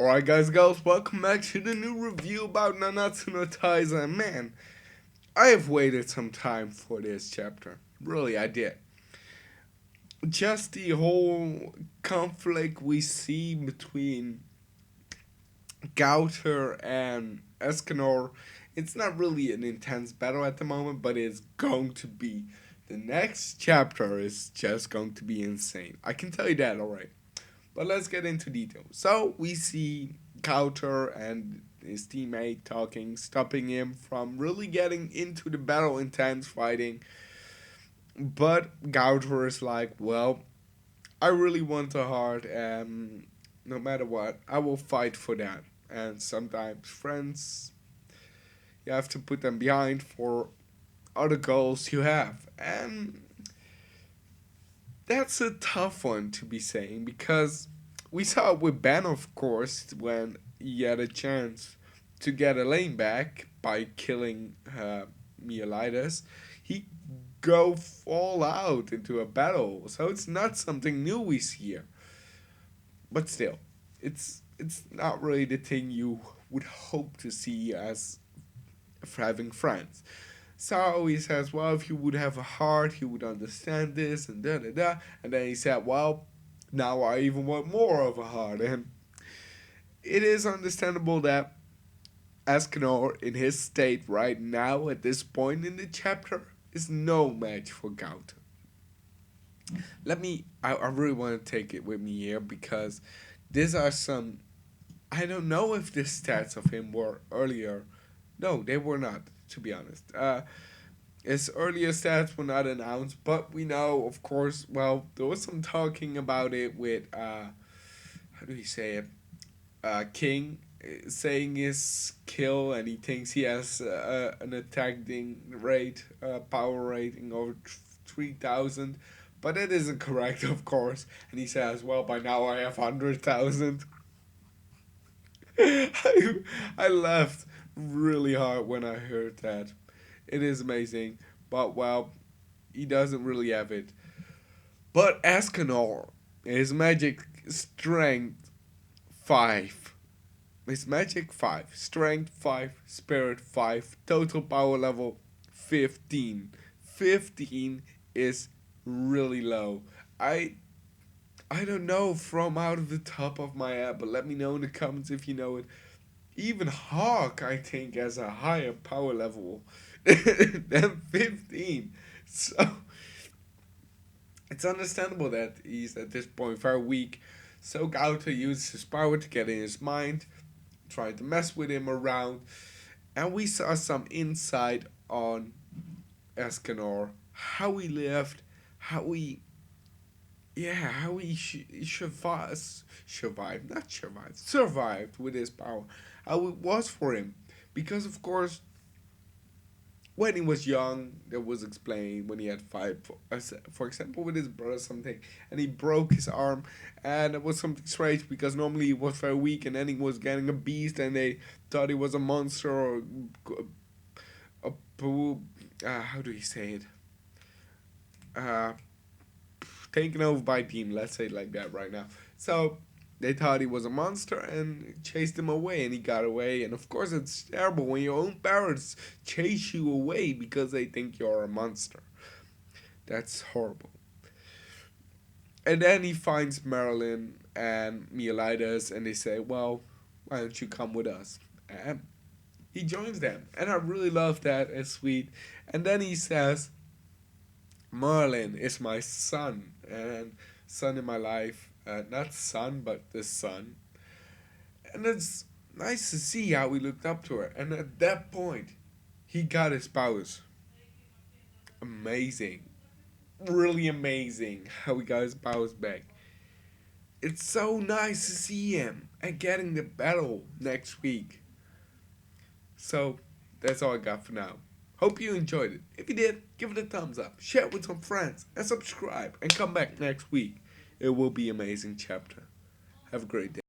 Alright guys, girls, welcome back to the new review about Nanatsu no Taizai. Man, I have waited some time for this chapter. Really, I did. Just the whole conflict we see between Gouter and Escanor. It's not really an intense battle at the moment, but it's going to be. The next chapter is just going to be insane. I can tell you that already. But let's get into detail. So we see Kauter and his teammate talking, stopping him from really getting into the battle, intense fighting. But Gouter is like, well, I really want a heart, and no matter what, I will fight for that. And sometimes friends, you have to put them behind for other goals you have. And that's a tough one to be saying because we saw it with Ben, of course, when he had a chance to get a lane back by killing Mielitis. He go all out into a battle, so it's not something new we see here. But still, it's not really the thing you would hope to see as for having friends. So he says, well, if you would have a heart, he would understand this, and da da da. And then he said, well, now I even want more of a heart. And it is understandable that Escanor, in his state right now, at this point in the chapter, is no match for Gout. I really want to take it with me here because these are some. I don't know if the stats of him were earlier. No, they were not, to be honest. His earlier stats were not announced, but we know, of course, well, there was some talking about it with, how do you say it? King saying his kill, and he thinks he has an attacking rate, power rating over 3,000, but that isn't correct, of course. And he says, well, by now I have 100,000. I laughed really hard when I heard that. It is amazing, but well, he doesn't really have it. But Escanor, his magic strength 5. His magic 5, strength 5, spirit 5, total power level 15. 15 is really low. I don't know from out of the top of my head, but let me know in the comments if you know it. Even Hawk, I think, has a higher power level than 15. So it's understandable that he's at this point very weak. So Gauta used his power to get in his mind, trying to mess with him around. And we saw some insight on Escanor, how he lived, how he how he survived with his power, how it was for him. Because, of course, when he was young, that was explained when he had fight, for example, with his brother, something, and he broke his arm, and it was something strange because normally he was very weak, and then he was getting a beast, and they thought he was a monster or a how do you say it? Uh, Taken over by Team, let's say it like that right now. So they thought he was a monster and chased him away, and he got away. And of course, it's terrible when your own parents chase you away because they think you're a monster. That's horrible. And then he finds Marilyn and Mielitis, and they say, well, why don't you come with us? And he joins them. And I really love that. It's sweet. And then he says, Merlin is my son and son in my life. Not son, but the son. And it's nice to see how he looked up to her. And at that point, he got his powers. Amazing. Really amazing how he got his powers back. It's so nice to see him and getting the battle next week. So, that's all I got for now. Hope you enjoyed it. If you did, give it a thumbs up, share it with some friends, and subscribe. And come back next week. It will be an amazing chapter. Have a great day.